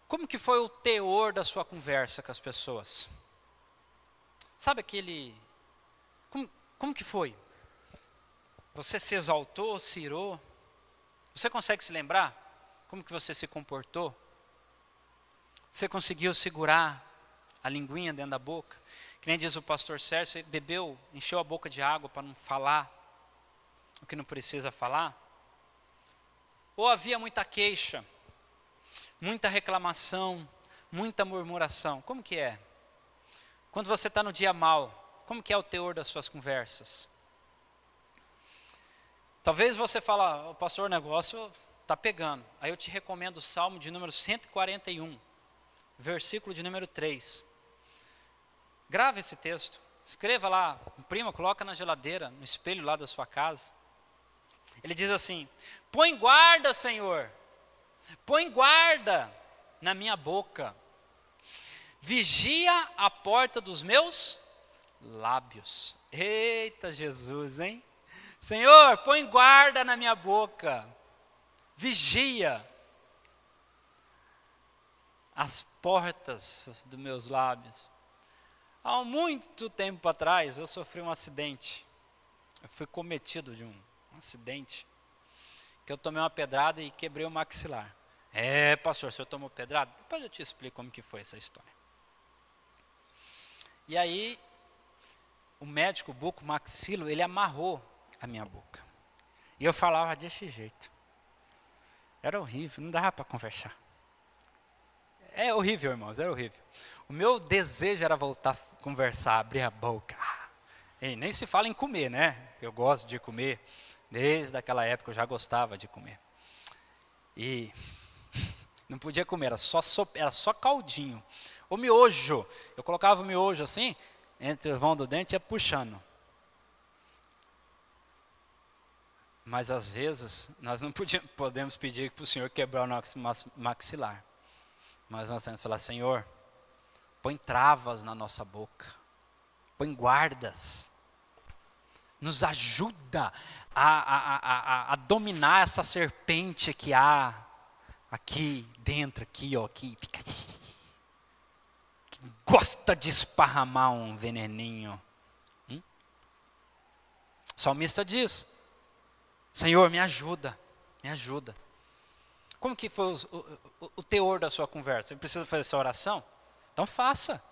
como que foi o teor da sua conversa com as pessoas? Sabe aquele... Como que foi? Você se exaltou, se irou? Você consegue se lembrar? Como que você se comportou? Você conseguiu segurar a linguinha dentro da boca? Que nem diz o pastor Sérgio, você bebeu, encheu a boca de água para não falar o que não precisa falar? Ou havia muita queixa, muita reclamação, muita murmuração? Como que é? Quando você está no dia mal, como que é o teor das suas conversas? Talvez você fala, o pastor, o negócio está pegando. Aí eu te recomendo o Salmo de número 141, versículo de número 3. Grave esse texto, escreva lá, imprima, coloca na geladeira, no espelho lá da sua casa. Ele diz assim: põe guarda, Senhor, põe guarda na minha boca. Vigia a porta dos meus lábios. Eita Jesus, hein? Senhor, põe guarda na minha boca. Vigia as portas dos meus lábios. Há muito tempo atrás, eu sofri um acidente. Eu fui cometido de um acidente, que eu tomei uma pedrada e quebrei o maxilar. É, pastor, o senhor tomou pedrada? Depois eu te explico como que foi essa história. E aí, o médico bucomaxilo, ele amarrou a minha boca. E eu falava desse jeito. Era horrível, não dava para conversar. É horrível, irmãos, era horrível. O meu desejo era voltar a conversar, abrir a boca. E nem se fala em comer, né? Eu gosto de comer. Desde aquela época eu já gostava de comer. E não podia comer, era só caldinho. O miojo, eu colocava o miojo assim, entre o vão do dente e ia puxando. Mas às vezes, nós não podemos pedir para o Senhor quebrar o nosso maxilar. Mas nós temos que falar: Senhor, põe travas na nossa boca, põe guardas, nos ajuda a dominar essa serpente que há aqui dentro, aqui, ó, aqui, fica que gosta de esparramar um veneninho. O salmista diz: Senhor, me ajuda, me ajuda. Como que foi o teor da sua conversa? Você precisa fazer essa oração? Então faça.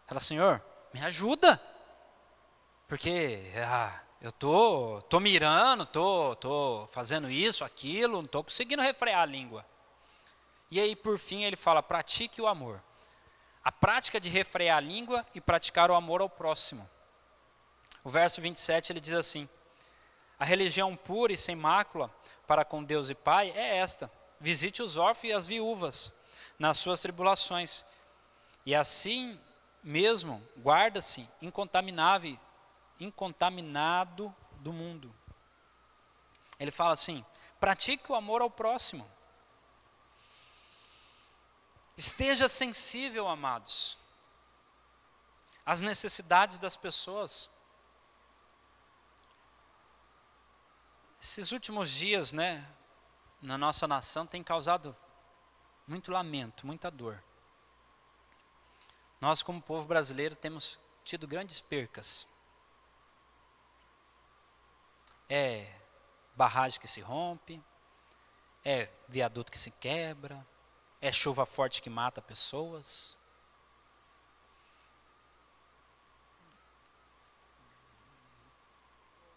Fala: Senhor, me ajuda. Porque eu tô mirando, tô fazendo isso, aquilo, não estou conseguindo refrear a língua. E aí, por fim, ele fala: pratique o amor. A prática de refrear a língua e praticar o amor ao próximo. O verso 27, ele diz assim: a religião pura e sem mácula para com Deus e Pai é esta: visite os órfãos e as viúvas nas suas tribulações, e assim mesmo guarda-se incontaminado do mundo. Ele fala assim: pratique o amor ao próximo. Esteja sensível, amados, às necessidades das pessoas. Esses últimos dias, na nossa nação tem causado muito lamento, muita dor. Nós, como povo brasileiro, temos tido grandes percas. É barragem que se rompe, é viaduto que se quebra, é chuva forte que mata pessoas.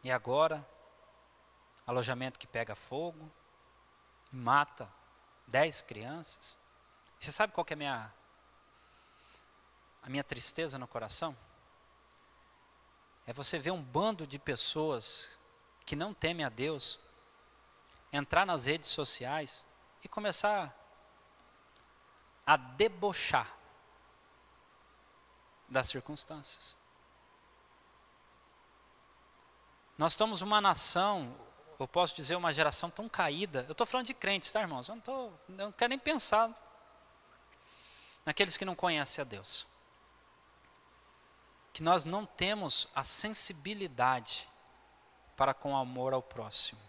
E agora, alojamento que pega fogo, mata 10 crianças. E você sabe qual que é a minha tristeza no coração? É você ver um bando de pessoas que não temem a Deus entrar nas redes sociais e começar a debochar das circunstâncias. Nós estamos uma nação, eu posso dizer uma geração tão caída. Eu estou falando de crentes, tá, irmãos? Eu não quero nem pensar naqueles que não conhecem a Deus. Que nós não temos a sensibilidade para com o amor ao próximo.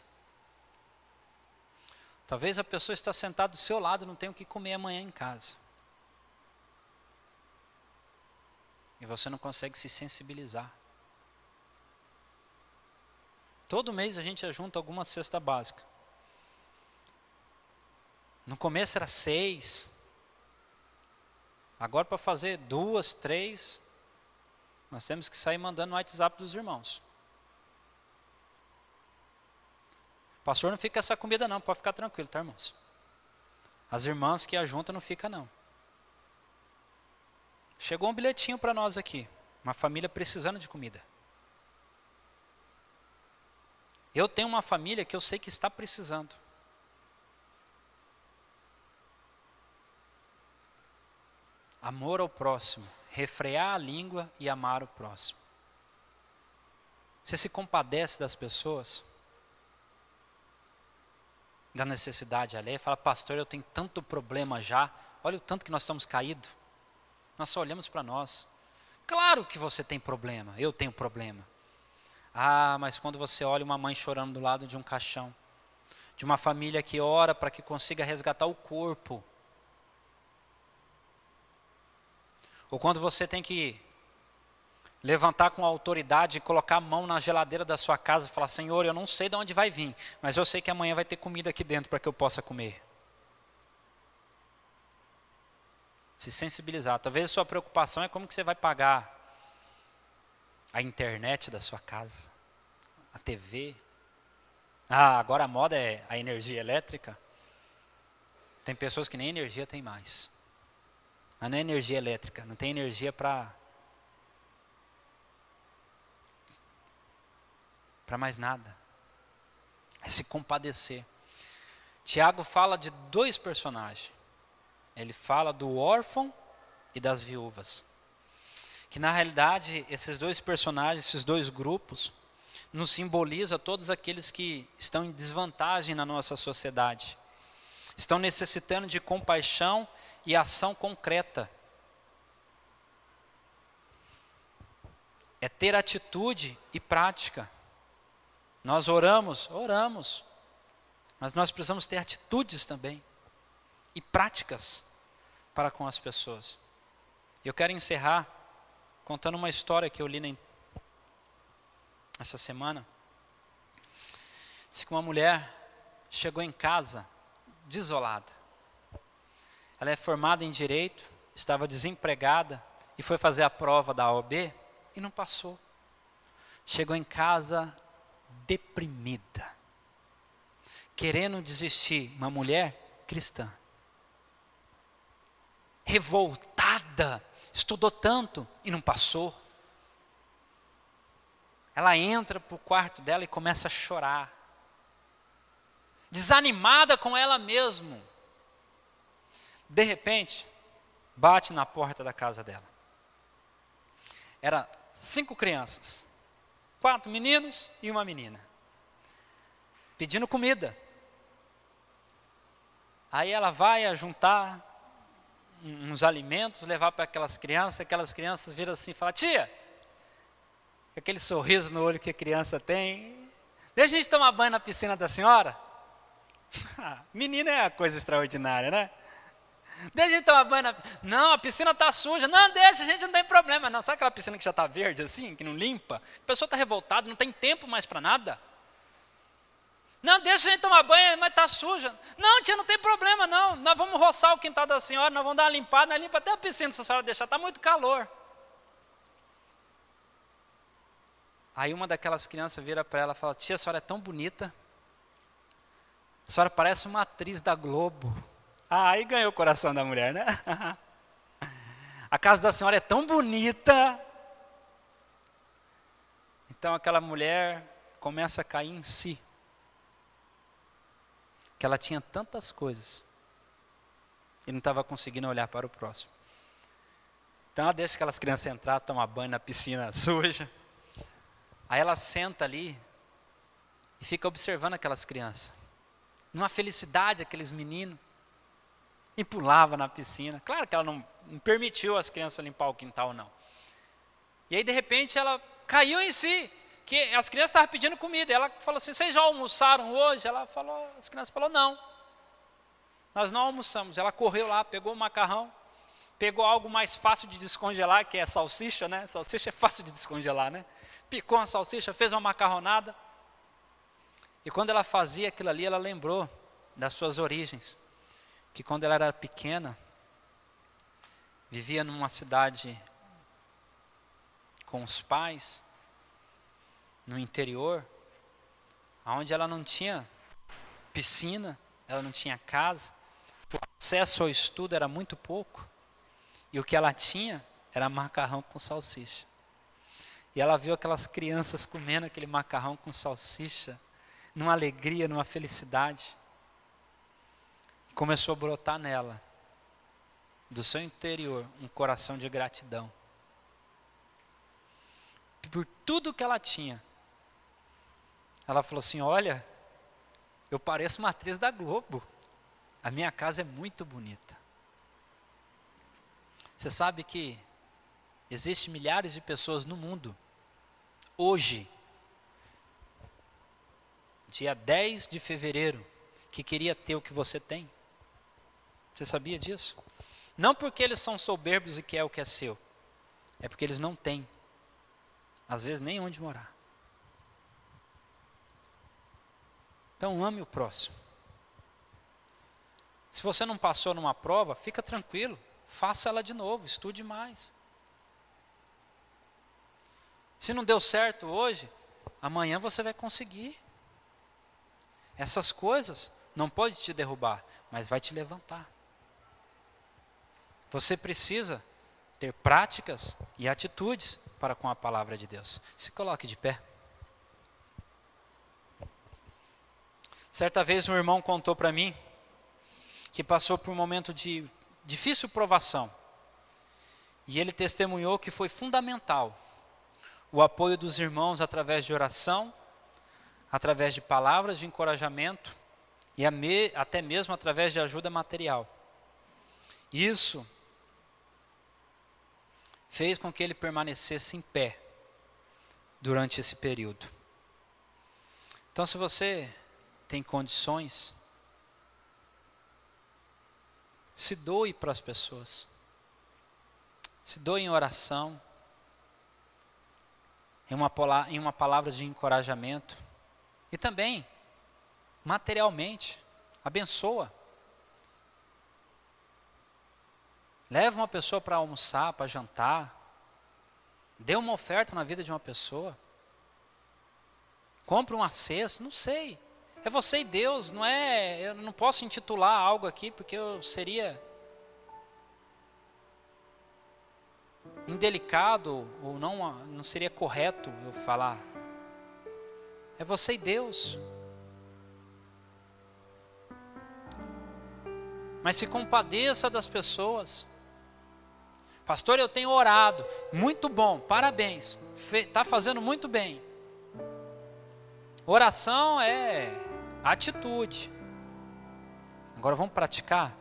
Talvez a pessoa está sentada do seu lado e não tenha o que comer amanhã em casa. E você não consegue se sensibilizar. Todo mês a gente ajunta alguma cesta básica. No começo era 6. Agora para fazer 2, 3, nós temos que sair mandando no WhatsApp dos irmãos. Pastor, não fica essa comida não, pode ficar tranquilo, tá, irmãos? As irmãs que ajuntam não fica não. Chegou um bilhetinho para nós aqui, uma família precisando de comida. Eu tenho uma família que eu sei que está precisando. Amor ao próximo, refrear a língua e amar o próximo. Você se compadece das pessoas, da necessidade alheia, fala: pastor, eu tenho tanto problema já, olha o tanto que nós estamos caídos. Nós só olhamos para nós. Claro que você tem problema, eu tenho problema. Mas quando você olha uma mãe chorando do lado de um caixão, de uma família que ora para que consiga resgatar o corpo, ou quando você tem que levantar com autoridade e colocar a mão na geladeira da sua casa e falar: Senhor, eu não sei de onde vai vir, mas eu sei que amanhã vai ter comida aqui dentro para que eu possa comer. Se sensibilizar. Talvez a sua preocupação é como que você vai pagar a internet da sua casa, a TV. Agora a moda é a energia elétrica. Tem pessoas que nem energia tem mais. Mas não é energia elétrica, não tem energia para mais nada. É se compadecer. Tiago fala de 2 personagens. Ele fala do órfão e das viúvas. Que na realidade esses 2 personagens, esses 2 grupos, nos simbolizam todos aqueles que estão em desvantagem na nossa sociedade. Estão necessitando de compaixão e ação concreta. É ter atitude e prática. Nós oramos, mas nós precisamos ter atitudes também e práticas para com as pessoas. Eu quero encerrar contando uma história que eu li essa semana. Diz que uma mulher chegou em casa desolada. Ela é formada em direito, estava desempregada e foi fazer a prova da OAB e não passou. Chegou em casa deprimida, querendo desistir. Uma mulher cristã, revoltada, estudou tanto e não passou. Ela entra para o quarto dela e começa a chorar, desanimada com ela mesma. De repente, bate na porta da casa dela. Era 5 crianças, 4 meninos e uma menina. pedindo comida. Aí ela vai ajuntar uns alimentos, levar para aquelas crianças viram assim e falam: tia, aquele sorriso no olho que a criança tem, deixa a gente tomar banho na piscina da senhora. Menina é uma coisa extraordinária, né? Deixa a gente tomar banho Não, a piscina está suja. Não, deixa, a gente não tem problema. Não, sabe aquela piscina que já está verde assim, que não limpa? A pessoa está revoltada, não tem tempo mais para nada. Não, deixa a gente tomar banho, mas está suja. Não, tia, não tem problema não. Nós vamos roçar o quintal da senhora, nós vamos dar uma limpada, nós limpa até a piscina se a senhora deixar, está muito calor. Aí uma daquelas crianças vira para ela e fala: tia, a senhora é tão bonita. A senhora parece uma atriz da Globo. Aí ganhou o coração da mulher, né? A casa da senhora é tão bonita. Então aquela mulher começa a cair em si. Que ela tinha tantas coisas. E não estava conseguindo olhar para o próximo. Então ela deixa aquelas crianças entrar, tomar banho na piscina suja. Aí ela senta ali e fica observando aquelas crianças. Numa felicidade, aqueles meninos. E pulava na piscina. Claro que ela não permitiu as crianças limpar o quintal, não. E aí, de repente, ela caiu em si. Que as crianças estavam pedindo comida. Ela falou assim: vocês já almoçaram hoje? As crianças falaram: não. Nós não almoçamos. Ela correu lá, pegou o macarrão. Pegou algo mais fácil de descongelar, que é salsicha, né? Salsicha é fácil de descongelar, né? Picou uma salsicha, fez uma macarronada. E quando ela fazia aquilo ali, ela lembrou das suas origens. Que quando ela era pequena, vivia numa cidade com os pais, no interior, onde ela não tinha piscina, ela não tinha casa, o acesso ao estudo era muito pouco, e o que ela tinha era macarrão com salsicha. E ela viu aquelas crianças comendo aquele macarrão com salsicha, numa alegria, numa felicidade. Começou a brotar nela, do seu interior, um coração de gratidão. Por tudo que ela tinha. Ela falou assim: olha, eu pareço uma atriz da Globo. A minha casa é muito bonita. Você sabe que existem milhares de pessoas no mundo, hoje, dia 10 de fevereiro, que queria ter o que você tem? Você sabia disso? Não porque eles são soberbos e querem o que é seu. É porque eles não têm. Às vezes nem onde morar. Então ame o próximo. Se você não passou numa prova, fica tranquilo. Faça ela de novo, estude mais. Se não deu certo hoje, amanhã você vai conseguir. Essas coisas não podem te derrubar, mas vai te levantar. Você precisa ter práticas e atitudes para com a palavra de Deus. Se coloque de pé. Certa vez um irmão contou para mim que passou por um momento de difícil provação. E ele testemunhou que foi fundamental o apoio dos irmãos através de oração, através de palavras de encorajamento e até mesmo através de ajuda material. Isso fez com que ele permanecesse em pé durante esse período. Então, se você tem condições, se doe para as pessoas. Se doe em oração, em uma palavra de encorajamento. E também, materialmente, abençoa. Leva uma pessoa para almoçar, para jantar. Dê uma oferta na vida de uma pessoa. Compre uma cesta, não sei. É você e Deus, não é? Eu não posso intitular algo aqui porque eu seria indelicado ou não seria correto eu falar. É você e Deus. Mas se compadeça das pessoas. Pastor, eu tenho orado. Muito bom, parabéns. Está fazendo muito bem. Oração é Atitude. Agora vamos praticar?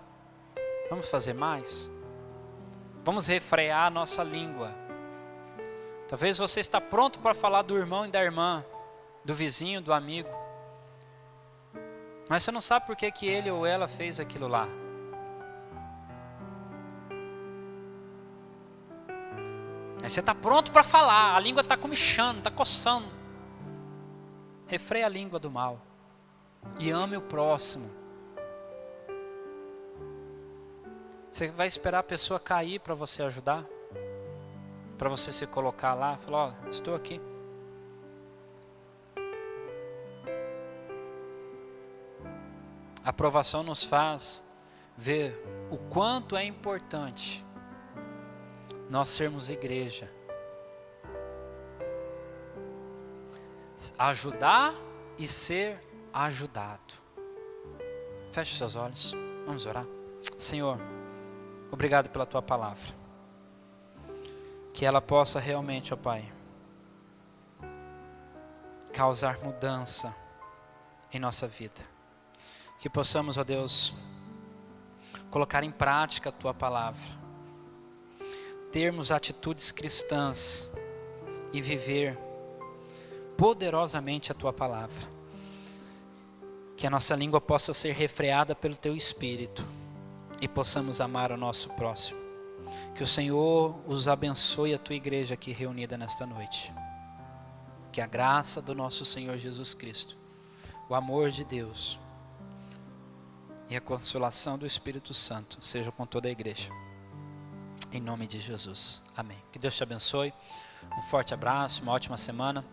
Vamos fazer mais? Vamos refrear a nossa língua. Talvez você está pronto para falar do irmão e da irmã, do vizinho, do amigo. Mas você não sabe por que que ele ou ela fez aquilo lá. Mas você está pronto para falar, a língua está comichando, está coçando. Refreia a língua do mal. E ame o próximo. Você vai esperar a pessoa cair para você ajudar? Para você se colocar lá e falar, ó, estou aqui. A aprovação nos faz ver o quanto é importante nós sermos igreja. Ajudar e ser ajudado. Feche seus olhos, vamos orar. Senhor, obrigado pela tua palavra. Que ela possa realmente, ó Pai, causar mudança em nossa vida. Que possamos, ó Deus, colocar em prática a tua palavra. Termos atitudes cristãs e viver poderosamente a tua palavra. Que a nossa língua possa ser refreada pelo teu Espírito e possamos amar o nosso próximo. Que o Senhor os abençoe, a tua igreja aqui reunida nesta noite. Que a graça do nosso Senhor Jesus Cristo, o amor de Deus e a consolação do Espírito Santo seja com toda a igreja. Em nome de Jesus. Amém. Que Deus te abençoe. Um forte abraço, uma ótima semana.